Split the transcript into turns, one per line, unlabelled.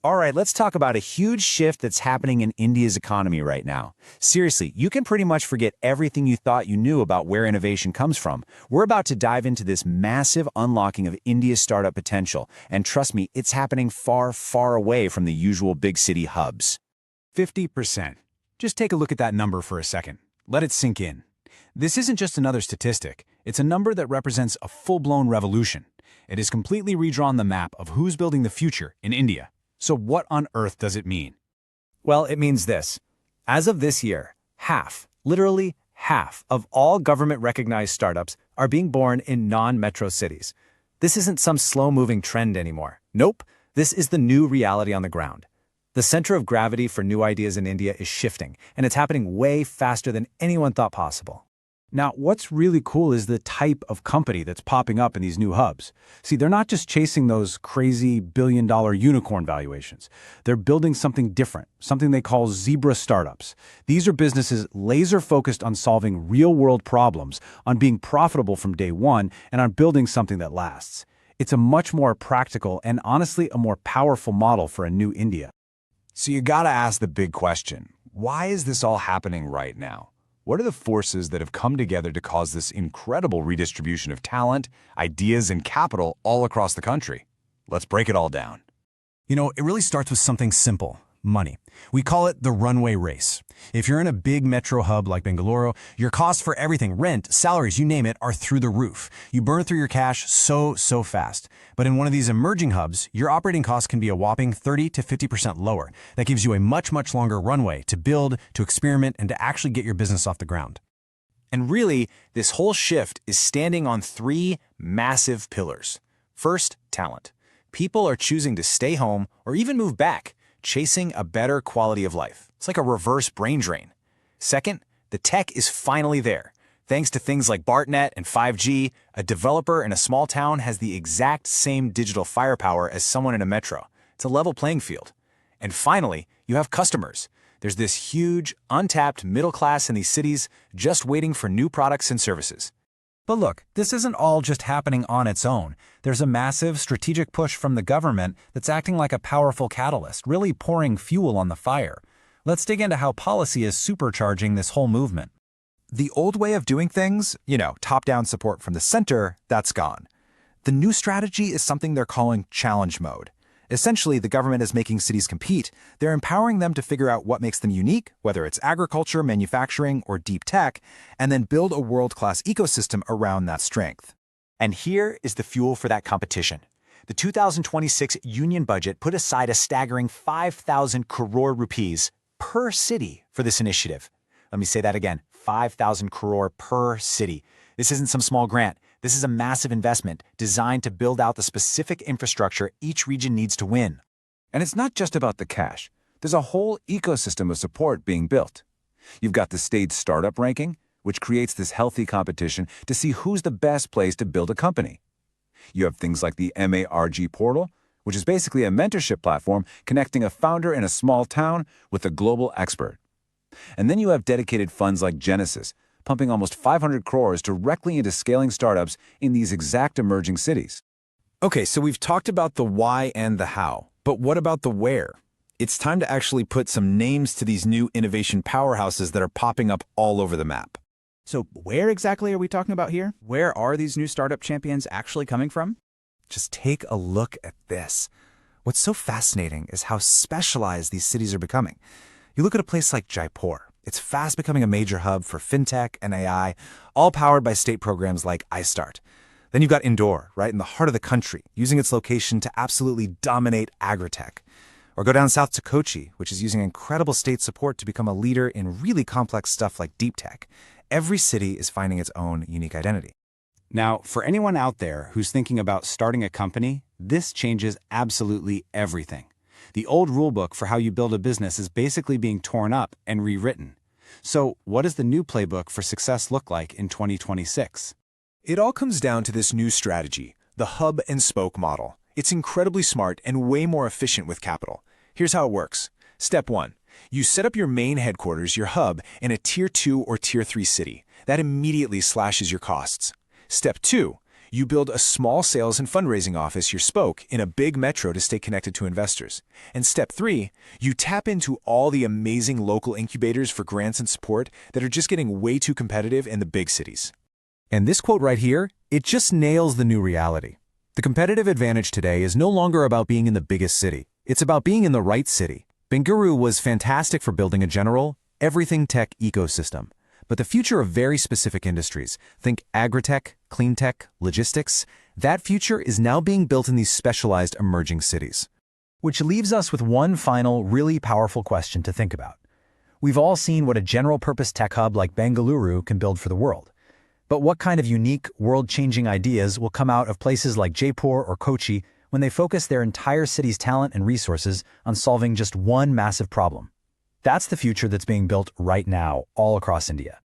All right, let's talk about a huge shift that's happening in India's economy right now. Seriously, you can pretty much forget everything you thought you knew about where innovation comes from. We're about to dive into this massive unlocking of India's startup potential, and trust me, it's happening far, far away from the usual big city hubs.
50%. Just take a look at that number for a second. Let it sink in. This isn't just another statistic. It's a number that represents a full-blown revolution. It has completely redrawn the map of who's building the future in India. So what on earth does it mean?
Well, it means this. As of this year, literally half of all government-recognized startups are being born in non-metro cities. This isn't some slow-moving trend anymore. Nope, this is the new reality on the ground. The center of gravity for new ideas in India is shifting, and it's happening way faster than anyone thought possible.
Now, what's really cool is the type of company that's popping up in these new hubs. See, they're not just chasing those crazy billion-dollar unicorn valuations. They're building something different, something they call zebra startups. These are businesses laser-focused on solving real-world problems, on being profitable from day one, and on building something that lasts. It's a much more practical and honestly a more powerful model for a new India.
So you gotta ask the big question, why is this all happening right now? What are the forces that have come together to cause this incredible redistribution of talent, ideas, and capital all across the country? Let's break it all down.
You know, it really starts with something simple: money. We call it the runway race. If you're in a big metro hub like Bangalore, your costs for everything, rent, salaries, you name it, are through the roof. You burn through your cash so fast. But in one of these emerging hubs, your operating costs can be a whopping 30 to 50% lower. That gives you a much longer runway to build, to experiment, and to actually get your business off the ground.
And really, this whole shift is standing on three massive pillars. First, talent. People are choosing to stay home or even move back, chasing a better quality of life. It's like a reverse brain drain. Second, the tech is finally there. Thanks to things like BARTnet and 5G, a developer in a small town has the exact same digital firepower as someone in a metro. It's a level playing field. And finally, you have customers. There's this huge, untapped middle class in these cities just waiting for new products and services.
But look, this isn't all just happening on its own. There's a massive strategic push from the government that's acting like a powerful catalyst, really pouring fuel on the fire. Let's dig into how policy is supercharging this whole movement.
The old way of doing things, top-down support from the center, that's gone. The new strategy is something they're calling challenge mode. Essentially, the government is making cities compete. They're empowering them to figure out what makes them unique, whether it's agriculture, manufacturing, or deep tech, and then build a world-class ecosystem around that strength.
And here is the fuel for that competition. The 2026 union budget put aside a staggering 5,000 crore rupees per city for this initiative. Let me say that again, 5,000 crore per city. This isn't some small grant. This is a massive investment designed to build out the specific infrastructure each region needs to win.
And it's not just about the cash. There's a whole ecosystem of support being built. You've got the state startup ranking, which creates this healthy competition to see who's the best place to build a company. You have things like the MARG portal, which is basically a mentorship platform connecting a founder in a small town with a global expert. And then you have dedicated funds like Genesis, pumping almost 500 crores directly into scaling startups in these exact emerging cities.
Okay, so we've talked about the why and the how, but what about the where? It's time to actually put some names to these new innovation powerhouses that are popping up all over the map.
So where exactly are we talking about here? Where are these new startup champions actually coming from?
Just take a look at this. What's so fascinating is how specialized these cities are becoming. You look at a place like Jaipur. It's fast becoming a major hub for fintech and AI, all powered by state programs like iStart. Then you've got Indore, right in the heart of the country, using its location to absolutely dominate AgriTech. Or go down south to Kochi, which is using incredible state support to become a leader in really complex stuff like DeepTech. Every city is finding its own unique identity.
Now, for anyone out there who's thinking about starting a company, this changes absolutely everything. The old rulebook for how you build a business is basically being torn up and rewritten. So, what does the new playbook for success look like in 2026?
It all comes down to this new strategy, the hub and spoke model. It's incredibly smart and way more efficient with capital. Here's how it works. Step 1. You set up your main headquarters, your hub, in a Tier 2 or Tier 3 city. That immediately slashes your costs. Step 2. You build a small sales and fundraising office, your spoke, in a big metro to stay connected to investors. And step 3, you tap into all the amazing local incubators for grants and support that are just getting way too competitive in the big cities.
And this quote right here, it just nails the new reality. The competitive advantage today is no longer about being in the biggest city. It's about being in the right city. Bangalore was fantastic for building a general, everything tech ecosystem. But the future of very specific industries, think AgriTech, clean tech, logistics, that future is now being built in these specialized emerging cities.
Which leaves us with one final, really powerful question to think about. We've all seen what a general-purpose tech hub like Bangalore can build for the world. But what kind of unique, world-changing ideas will come out of places like Jaipur or Kochi when they focus their entire city's talent and resources on solving just one massive problem? That's the future that's being built right now all across India.